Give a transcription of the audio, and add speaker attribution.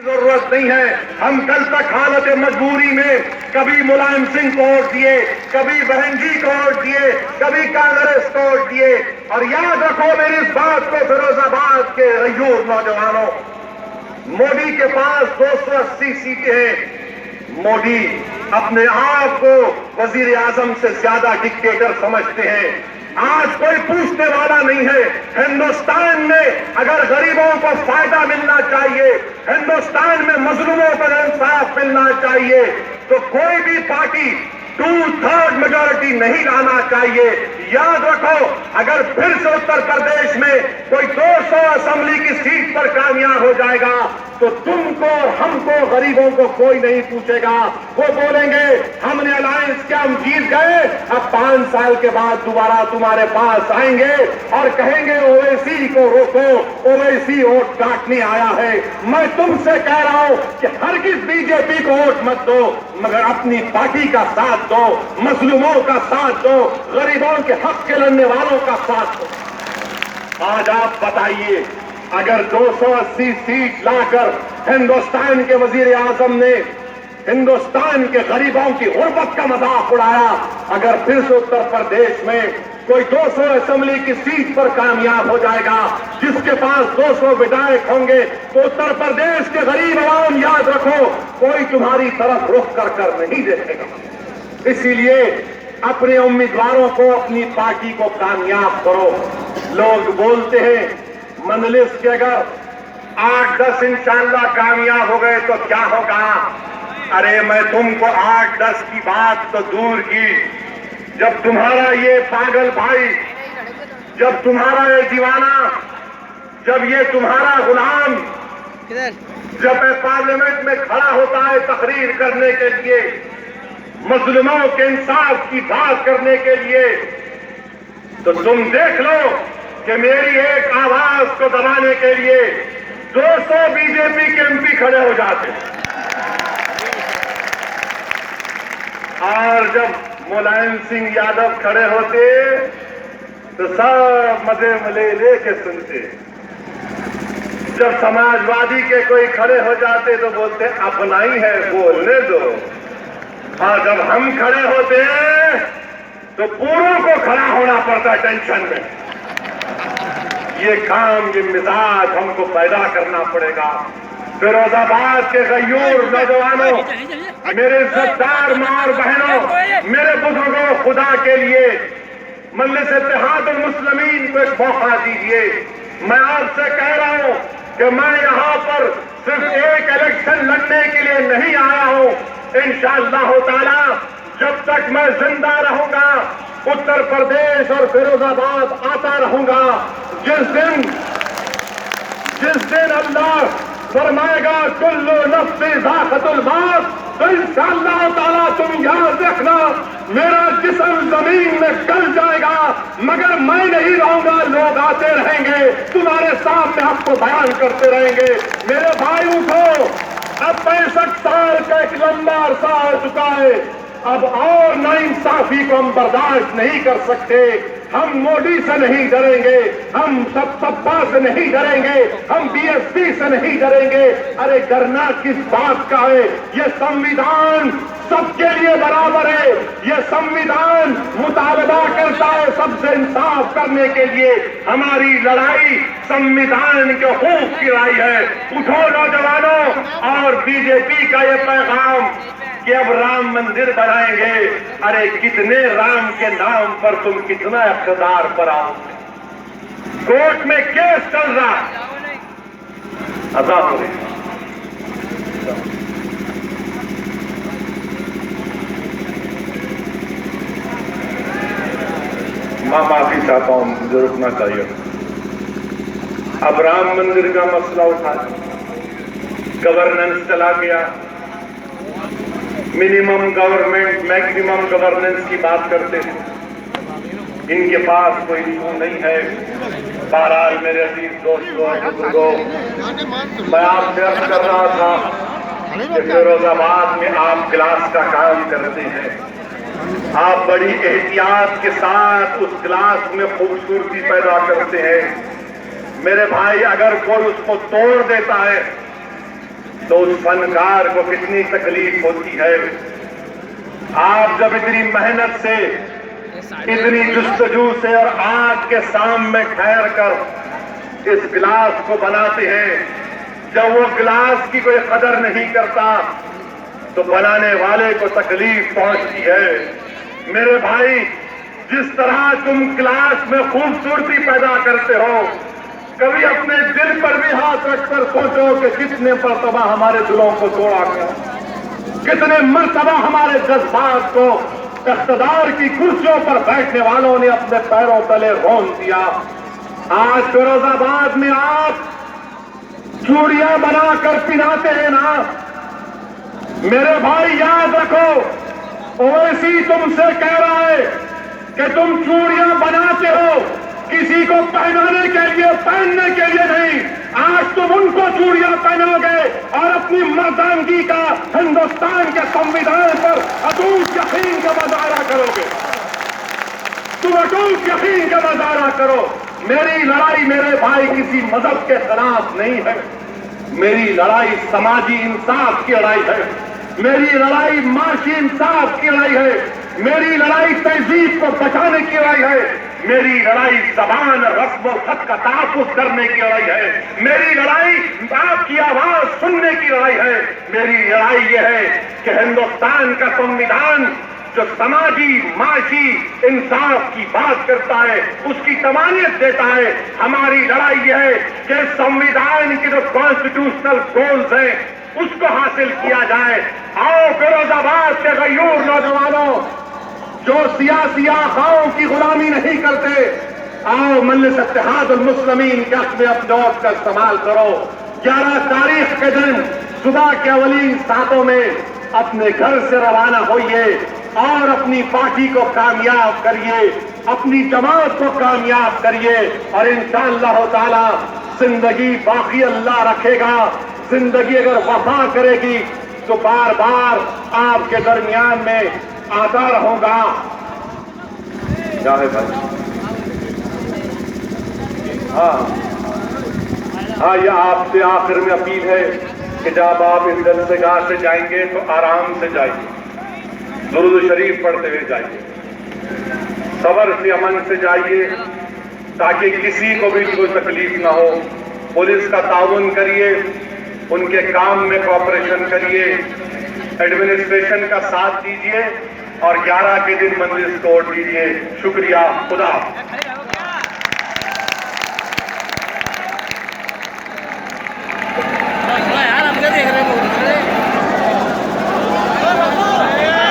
Speaker 1: ضرورت نہیں ہے. ہم کل تک حالت مجبوری میں کبھی ملائم سنگھ کو ووٹ دیے, کبھی بہن جی کو ووٹ دیے, کبھی کانگریس کو ووٹ دیے. اور یاد رکھو میری اس بات کو فیروز آباد کے غیور نوجوانوں, مودی کے پاس 280 سیٹیں ہیں. مودی اپنے آپ کو وزیر اعظم سے زیادہ ڈکٹیٹر سمجھتے ہیں. آج کوئی پوچھنے والا نہیں ہے. ہندوستان میں اگر غریبوں کو فائدہ ملنا چاہیے, ہندوستان میں مظلوموں کو انصاف ملنا چاہیے, تو کوئی بھی پارٹی 2/3 میجورٹی نہیں لانا چاہیے. یاد رکھو, اگر پھر سے اتر پردیش میں کوئی 200 اسمبلی کی سیٹ پر کامیاب ہو جائے گا تو تم کو, ہم کو, غریبوں کو کوئی نہیں پوچھے گا. وہ بولیں گے ہم نے الائنس کیا, ہم جیت گئے, اب 5 سال کے بعد دوبارہ تمہارے پاس آئیں گے اور کہیں گے اویسی کو روکو, اویسی ووٹ کاٹنے آیا ہے. میں تم سے کہہ رہا ہوں کہ ہرگز بی جے پی کو ووٹ مت دو, مگر اپنی پارٹی کا ساتھ دو, مظلوموں کا ساتھ دو, غریبوں کے حق کے لڑنے والوں کا ساتھ دو. آج آپ بتائیے, اگر 280 سیٹ لا کر ہندوستان کے وزیر اعظم نے ہندوستان کے غریبوں کی غربت کا مذاق اڑایا, اگر پھر سے اتر پردیش میں کوئی 200 اسمبلی کی سیٹ پر کامیاب ہو جائے گا, جس کے پاس 200 ودھائک ہوں گے, تو اتر پردیش کے غریب عوام یاد رکھو کوئی تمہاری طرف رخ کر نہیں دیکھے گا. اسی لیے اپنے امیدواروں کو, اپنی پارٹی کو کامیاب کرو. لوگ بولتے ہیں مجلس کے اگر 8-10 انشاءاللہ کامیاب ہو گئے تو کیا ہوگا. ارے میں تم کو 8-10 کی بات تو دور کی, جب تمہارا یہ پاگل بھائی, جب تمہارا یہ دیوانہ, جب یہ تمہارا غلام جب پارلیمنٹ میں کھڑا ہوتا ہے تقریر کرنے کے لیے, مظلوموں کے انصاف کی بات کرنے کے لیے, تو تم دیکھ لو کہ میری ایک آواز کو دبانے کے لیے 200 بی جے پی کے ایم پی کھڑے ہو جاتے. اور جب ملائم سنگھ یادو کھڑے ہوتے تو سب مزے لے کے سنتے. جب سماجوادی کے کوئی کھڑے ہو جاتے تو بولتے اپنا ہی ہے, بولنے دو. اور جب ہم کھڑے ہوتے ہیں تو پوروں کو کھڑا ہونا پڑتا ہے ٹینشن میں. یہ کام, یہ مزاج ہم کو پیدا کرنا پڑے گا. فیروز آباد کے غیور نوجوانوں, میرے عزتدار ماں اور بہنوں, میرے بزرگوں, خدا کے لیے مجلس اتحاد المسلمین کو ایک موقع دیجیے. میں آپ سے کہہ رہا ہوں کہ میں یہاں پر صرف ایک الیکشن لڑنے کے لیے نہیں آیا ہوں. انشاءاللہ تعالی جب تک میں زندہ رہوں گا اتر پردیش اور فیروز آباد آتا رہوں گا. جس دن اللہ فرمائے گا کل نفس ذائقۃ الموت, تو انشاءاللہ تعالیٰ تم یاد رکھنا میرا جسم زمین میں گل جائے گا, مگر میں نہیں رہوں گا. لوگ آتے رہیں گے, تمہارے سامنے آپ کو بیان کرتے رہیں گے. میرے بھائیوں کو اب 65 سال کا ایک لمبا عرصہ ہو چکا ہے. اب اور ناانصافی کو ہم برداشت نہیں کر سکتے. ہم مودی سے نہیں ڈریں گے, ہم سپا سے نہیں ڈریں گے, ہم بی ایس پی سے نہیں ڈریں گے. ارے ڈرنا کس بات کا ہے؟ یہ سنویدھان سب کے لیے برابر ہے. یہ سنویدھان مطالبہ کرتا ہے سب سے انصاف کرنے کے لیے. ہماری لڑائی سنویدھان کے حقوق کی لڑائی ہے. اٹھو نوجوانوں, اور بی جے پی کا یہ پیغام کہ اب رام مندر بنائیں گے. ارے کتنے رام کے نام پر تم کتنا اقتدار پر آؤ. کورٹ میں کیس چل رہا, عذاب ہو. میں معافی چاہتا ہوں, مجھے رکنا چاہیے. اب رام مندر کا مسئلہ اٹھا, گورننس چلا گیا, منیمم گورنمنٹ میکسیمم گورننس کی بات کرتے ہیں. ان کے پاس کوئی ایشو نہیں ہے. بہرحال میرے عزیز دوستوں, میں آپ سے عرض کر رہا تھا کہ فیروز آباد میں آپ کلاس کا کام کرتے ہیں. آپ بڑی احتیاط کے ساتھ اس کلاس میں خوبصورتی پیدا کرتے ہیں. میرے بھائی, اگر کوئی اس کو توڑ دیتا ہے, تو اس فنکار کو کتنی تکلیف ہوتی ہے۔ آپ جب اتنی محنت سے، اتنی جستجو سے اور آگ کے سامنے ٹھہر کر اس گلاس کو بناتے ہیں، جب وہ گلاس کی کوئی قدر نہیں کرتا تو بنانے والے کو تکلیف پہنچتی ہے۔ میرے بھائی، جس طرح تم گلاس میں خوبصورتی پیدا کرتے ہو، کبھی اپنے دل پر بھی ہاتھ رکھ کر سوچو کہ کتنے مرتبہ ہمارے دلوں کو توڑا گیا، کتنے مرتبہ ہمارے جذبات کو اقتدار کی کرسیوں پر بیٹھنے والوں نے اپنے پیروں تلے رون دیا۔ آج فیروز آباد میں آپ چوڑیاں بنا کر پہناتے ہیں نا، میرے بھائی یاد رکھو، اویسی تم سے کہہ رہا ہے کہ تم چوڑیاں بناتے ہو کسی کو پہنانے کے لیے، پہننے کے لیے نہیں۔ آج تم ان کو چوڑیاں پہنو گے اور اپنی مردانگی کا ہندوستان کے سنویدھان پر اٹوٹ یقین کا مظاہرہ کرو گے۔ تم اٹوٹ یقین کا مظاہرہ کرو۔ میری لڑائی میرے بھائی کسی مذہب کے خلاف نہیں ہے، میری لڑائی سماجی انصاف کی لڑائی ہے، میری لڑائی معاشی انصاف کی لڑائی ہے، میری لڑائی تہذیب کو بچانے کی لڑائی ہے، میری لڑائی زبان رسم و خط کا تحفظ کرنے کی لڑائی ہے، میری لڑائی آپ کی آواز سننے کی لڑائی ہے۔ میری لڑائی یہ ہے کہ ہندوستان کا سنویدھان جو سماجی معاشی انصاف کی بات کرتا ہے، اس کی تمانیت دیتا ہے۔ ہماری لڑائی یہ ہے کہ سنویدھان کے جو کانسٹیٹیوشنل گولز ہیں اس کو حاصل کیا جائے۔ آؤ فیروز آباد کے غیور نوجوانوں جو سیاسی آخاؤں کی غلامی نہیں کرتے، آؤ مجلس اتحاد المسلمین کے حق میں اپنے ووٹ کا استعمال کرو۔ 11 تاریخ کے دن صبح کے اولین ساعتوں میں اپنے گھر سے روانہ ہوئیے اور اپنی پارٹی کو کامیاب کریے، اپنی جماعت کو کامیاب کریے، اور انشاءاللہ تعالی زندگی باقی اللہ رکھے گا۔ زندگی اگر وفا کرے گی تو بار بار آپ کے درمیان میں آتا رہوں گا۔ کیا ہے بھائی؟ ہاں، یہ آپ سے آخر میں اپیل ہے کہ جب آپ اس جلسگاہ سے جائیں گے تو آرام سے جائیے، درود شریف پڑھتے ہوئے جائیے، صبر سے، امن سے جائیے، تاکہ کسی کو بھی کوئی تکلیف نہ ہو۔ پولیس کا تعاون کریے، ان کے کام میں کوآپریشن کریے، ایڈمنسٹریشن کا ساتھ دیجیے اور 11 کے دن مجلس کو ووٹ دیجیے۔ شکریہ، خدا حافظ۔